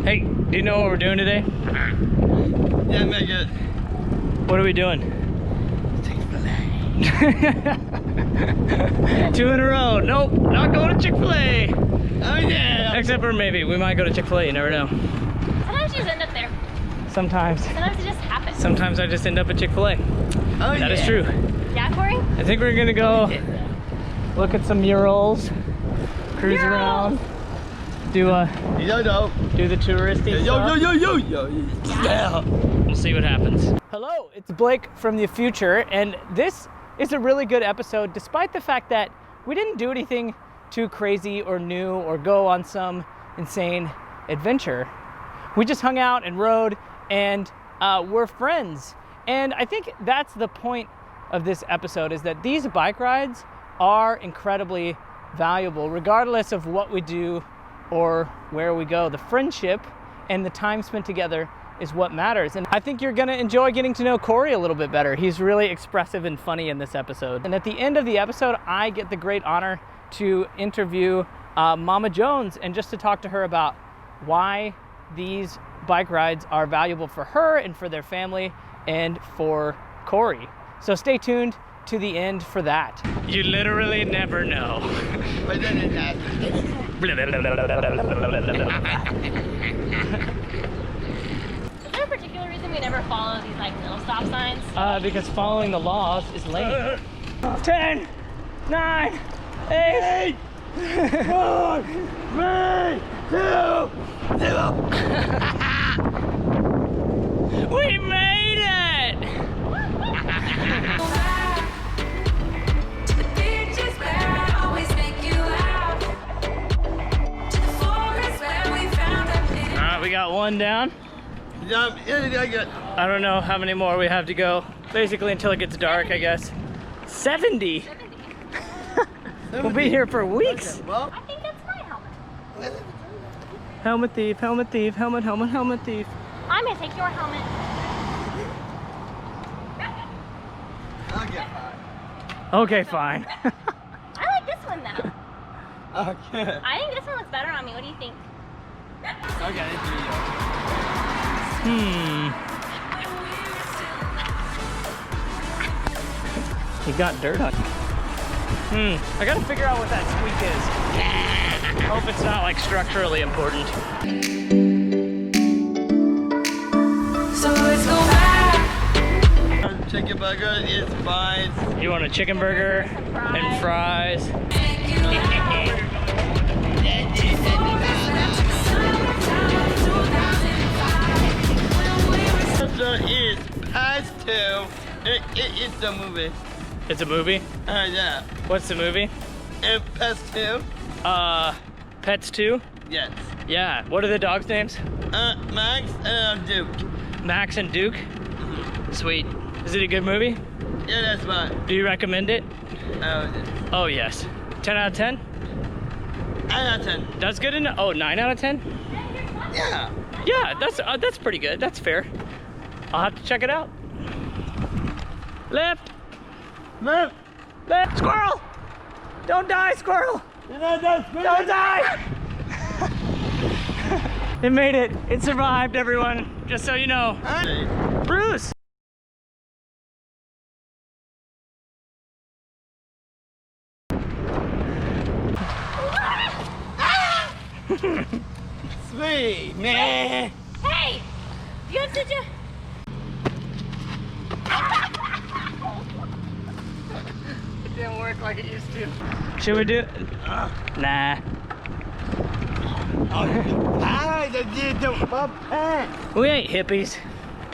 Hey, do you know what we're doing today? Yeah, make it. What are we doing? Two in a row. Nope, not going to Chick-fil-A. Oh yeah. Except for maybe we might go to Chick-fil-A. You never know. Sometimes you just end up there. Sometimes. Sometimes it just happens. Sometimes I just end up at Chick-fil-A. Oh That is true. Yeah, Cory? I think we're gonna go look at some murals, cruise around, do the touristy stuff. Yeah. We'll see what happens. Hello, it's Blake from the future, and this is a really good episode, despite the fact that we didn't do anything too crazy or new or go on some insane adventure. We just hung out and rode, and we're friends. And I think that's the point of this episode, is that these bike rides are incredibly valuable, regardless of what we do or where we go. The friendship and the time spent together is what matters. And I think you're gonna enjoy getting to know Cory a little bit better. He's really expressive and funny in this episode. And at the end of the episode, I get the great honor to interview Mama Jones, and just to talk to her about why these bike rides are valuable for her and for their family and for Cory. So stay tuned to the end for that. You literally never know. But then it happens. Is there a particular reason we never follow these like little stop signs? Because following the laws is lame. 10, 9, 8, 4, 3, 2, 0. We made it! Alright, we got one down. I don't know how many more we have to go. Basically until it gets dark, I guess. 70? We'll be here for weeks. Okay, well, I think that's my helmet. Helmet thief, helmet thief, helmet, helmet, helmet thief. I'm gonna take your helmet. Okay, fine. I like this one though. okay. I think this one looks better on me. What do you think? Okay, You got dirt on you. I gotta figure out what that squeak is. Hope it's not like structurally important. So let's go back. Chicken burger is fine. You want a chicken burger and fries? So is past 2. It's a movie. It's a movie? Yeah. What's the movie? And past 2. Pets 2? Yes. Yeah. What are the dogs' names? Max and Duke. Max and Duke? Sweet. Is it a good movie? Yeah, that's fine. Do you recommend it? Oh, Oh, yes. 10 out of 10? 9 out of 10. That's good enough. Oh, 9 out of 10? Yeah. Yeah, that's pretty good. That's fair. I'll have to check it out. Left. Move. Left. Squirrel! Don't die, squirrel! Don't die! It made it. It survived, everyone. Just so you know. Bruce! Sweet, man. Hey! You have such a... It didn't work like it used to. Should we do it? Nah. I did one pants. We ain't hippies.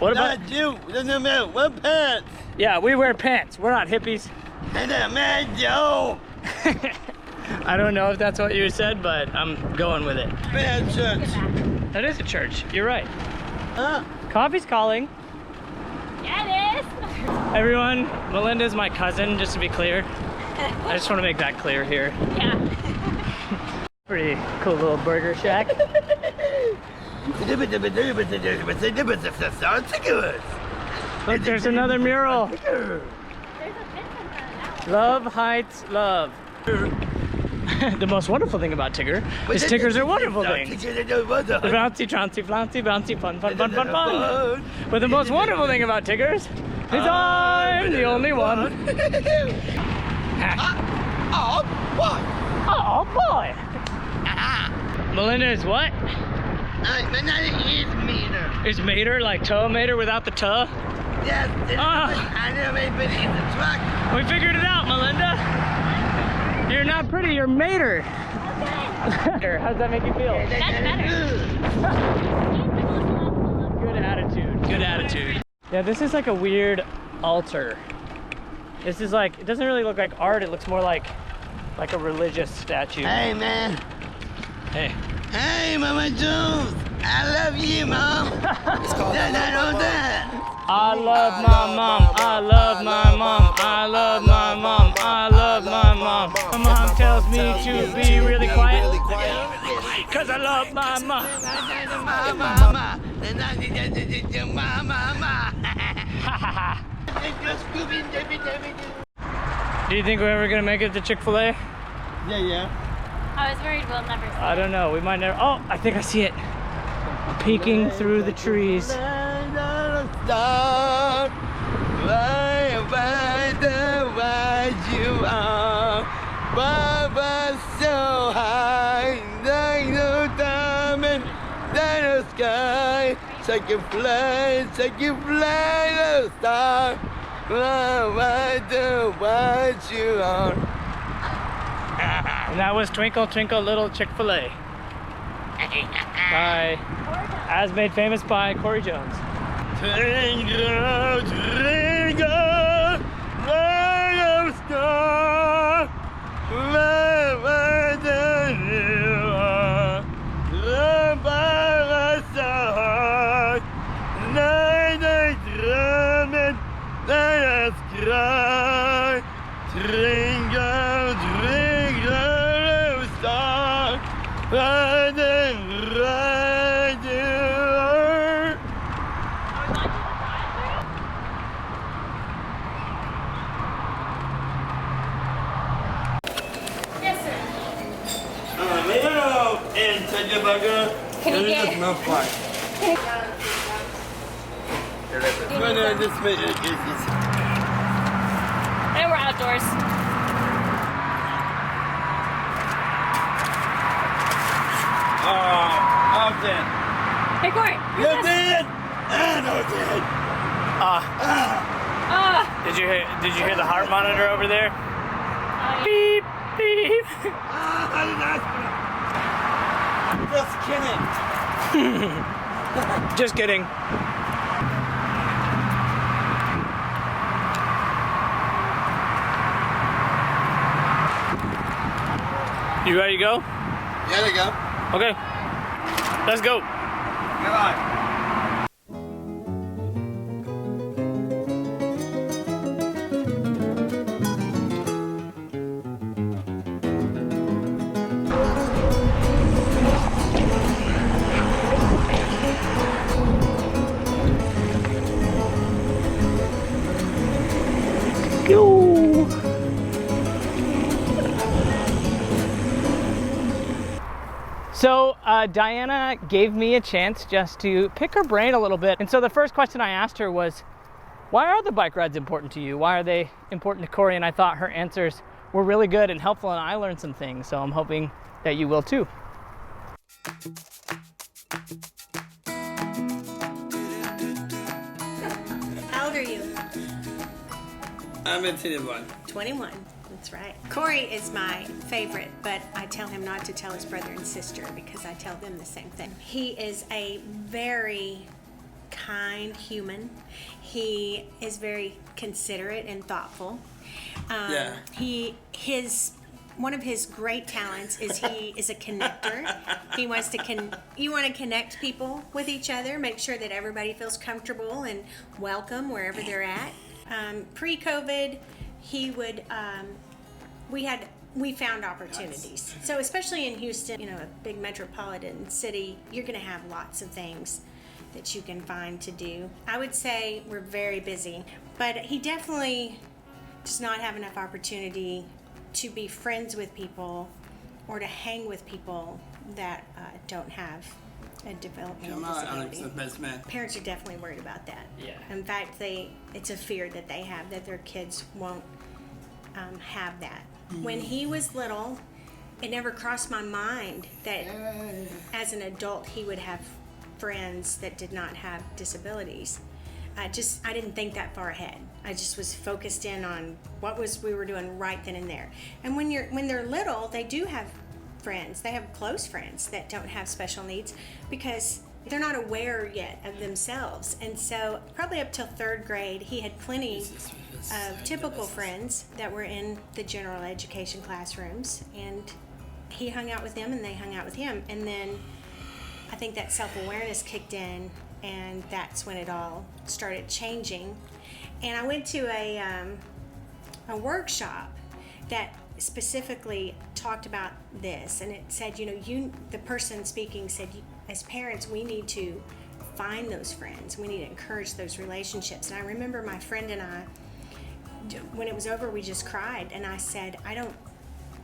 What about... Not you. Doesn't matter. One pants. Yeah, we wear pants. We're not hippies. And a man, Joe. I don't know if that's what you said, but I'm going with it. Bad church. That is a church. You're right. Huh? Coffee's calling. Yeah, it is. Everyone, Melinda's my cousin, just to be clear. I just want to make that clear here. Yeah. Pretty cool little burger shack. Look, there's another mural. There's a Vincent on that one. Love Heights Love. The most wonderful thing about Tigger is Tiggers are wonderful things. Bouncy, trouncy, flouncy, bouncy, fun, fun, fun, fun, fun. But the most wonderful thing about Tiggers is I'm the only one. Oh, boy. Oh boy. Melinda is what? My name is Mater. Is Mater like toe Mater without the toe? Yes, Ah. I know everybody in the truck. We figured it out, Melinda. You're not pretty, you're Mater. How's that make you feel? That's better. Good attitude, good attitude. Yeah, this is like a weird altar. This is like, it doesn't really look like art, it looks more like a religious statue. Hey, man. Hey. Hey, Mama Jones. I love you, Mom. It's called that. I love my mom, I love my mom, I love my mom, I love my mom. My mom tells me to be really quiet, cause I love my mom. Do you think we're ever gonna make it to Chick-fil-A? Yeah. I was worried we'll never see I don't know, we might never. Oh, I think I see it. Peeking through the trees. So high, there's no time in the sky. Take a flight, the star. I do what you are. And that was Twinkle Twinkle Little Chick-fil-A. By, as made famous by Cory Jones. Twinkle, twinkle, little star, wherever you are, the parasite, night I dream it, let us cry. Twinkle, twinkle, little star, riding right here. Yes, sir. And take a burger. Can you get- No fly. No, this way is. And we're outdoors. Often. Hey, Cory. You did. No, did. Did you hear the heart monitor over there? Oh, yeah. Beep, beep. I didn't ask you. Just kidding. Just kidding. You ready to go? There you go. Okay. Let's go. Come on. Yo. So Diana gave me a chance just to pick her brain a little bit. And so the first question I asked her was, why are the bike rides important to you? Why are they important to Cory? And I thought her answers were really good and helpful, and I learned some things. So I'm hoping that you will too. How old are you? I'm a 21. 21. That's right. Cory is my favorite, but I tell him not to tell his brother and sister because I tell them the same thing. He is a very kind human. He is very considerate and thoughtful. Yeah. One of his great talents is he is a connector. He wants to you want to connect people with each other, make sure that everybody feels comfortable and welcome wherever they're at. Pre-COVID, he would we found opportunities. So especially in Houston, a big metropolitan city, you're going to have lots of things that you can find to do. I would say we're very busy, but he definitely does not have enough opportunity to be friends with people or to hang with people that don't have a developmental disability. Parents are definitely worried about that. Yeah. In fact, it's a fear that they have, that their kids won't have that. When he was little, it never crossed my mind that as an adult he would have friends that did not have disabilities. I didn't think that far ahead. I just was focused in on what we were doing right then and there. And when they're little, they do have friends. They have close friends that don't have special needs because they're not aware yet of themselves. And so probably up till 3rd grade, he had plenty of typical friends that were in the general education classrooms, and he hung out with them and they hung out with him. And then I think that self-awareness kicked in, and that's when it all started changing. And I went to a workshop that specifically talked about this, and it said, the person speaking said, as parents, we need to find those friends. We need to encourage those relationships. And I remember my friend and I, when it was over, we just cried, and I said, I don't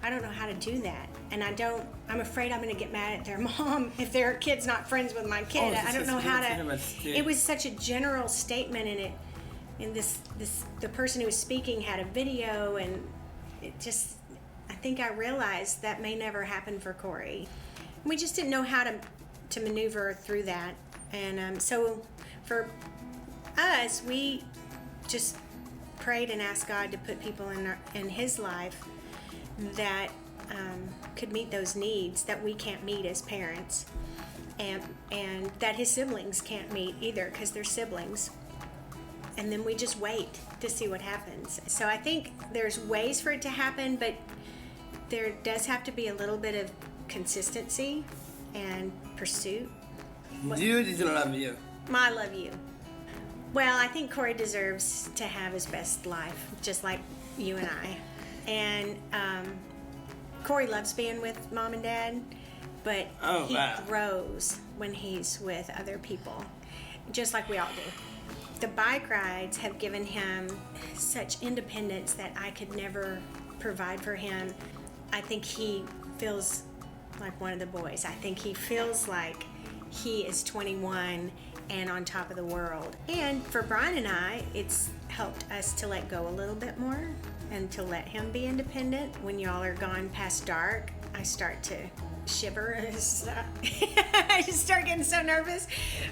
know how to do that, and I'm afraid I'm going to get mad at their mom if their kid's not friends with my kid. I don't know how to. It was such a general statement, and the person who was speaking had a video, and it just, I think I realized that may never happen for Cory. We just didn't know how to maneuver through that, and so for us, we just prayed and asked God to put people in his life that could meet those needs that we can't meet as parents, and that his siblings can't meet either because they're siblings. And then we just wait to see what happens. So I think there's ways for it to happen, but there does have to be a little bit of consistency and pursuit. You didn't love you. I love you. Well, I think Cory deserves to have his best life, just like you and I. And Cory loves being with Mom and Dad, but he grows when he's with other people, just like we all do. The bike rides have given him such independence that I could never provide for him. I think he feels like one of the boys. I think he feels like he is 21 and on top of the world. And for Brian and I, it's helped us to let go a little bit more and to let him be independent. When y'all are gone past dark, I start to shiver. I just start getting so nervous.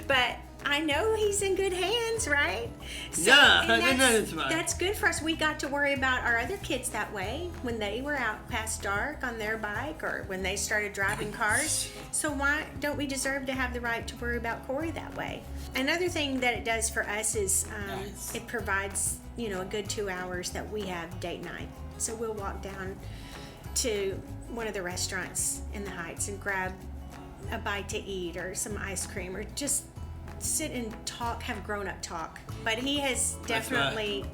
But I know he's in good hands, right? So, that's good for us. We got to worry about our other kids that way when they were out past dark on their bike or when they started driving cars. So why don't we deserve to have the right to worry about Cory that way? Another thing that it does for us is it provides, a good 2 hours that we have date night. So we'll walk down to one of the restaurants in the Heights and grab a bite to eat or some ice cream or just sit and talk, have grown-up talk. But he has definitely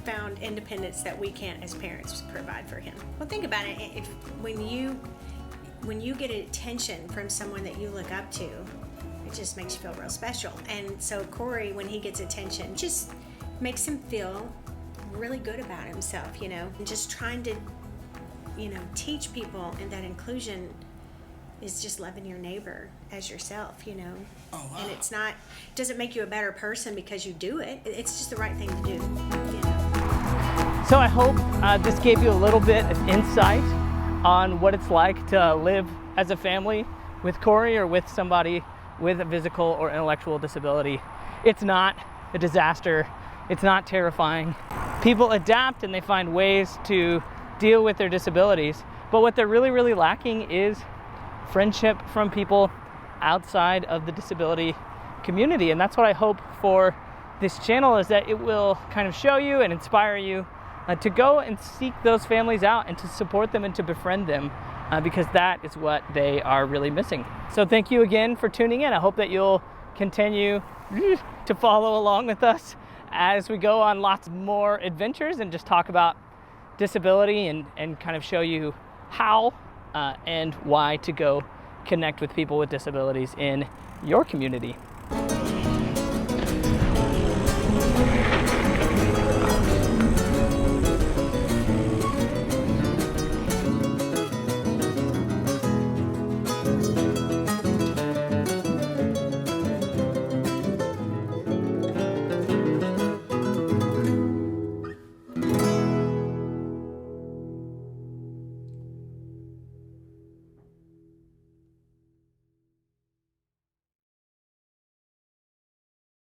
found independence that we can't as parents provide for him. Well, think about it. When you get attention from someone that you look up to, it just makes you feel real special. And so Cory, when he gets attention, just makes him feel really good about himself, and just trying to, teach people, and that inclusion is just loving your neighbor as yourself, Oh, wow. And it doesn't make you a better person because you do it. It's just the right thing to do. So I hope this gave you a little bit of insight on what it's like to live as a family with Cory or with somebody with a physical or intellectual disability. It's not a disaster. It's not terrifying. People adapt and they find ways to deal with their disabilities, but what they're really, really lacking is friendship from people outside of the disability community. And that's what I hope for this channel, is that it will kind of show you and inspire you to go and seek those families out and to support them and to befriend them, because that is what they are really missing. So thank you again for tuning in. I hope that you'll continue to follow along with us as we go on lots more adventures and just talk about disability and kind of show you how and why to go connect with people with disabilities in your community.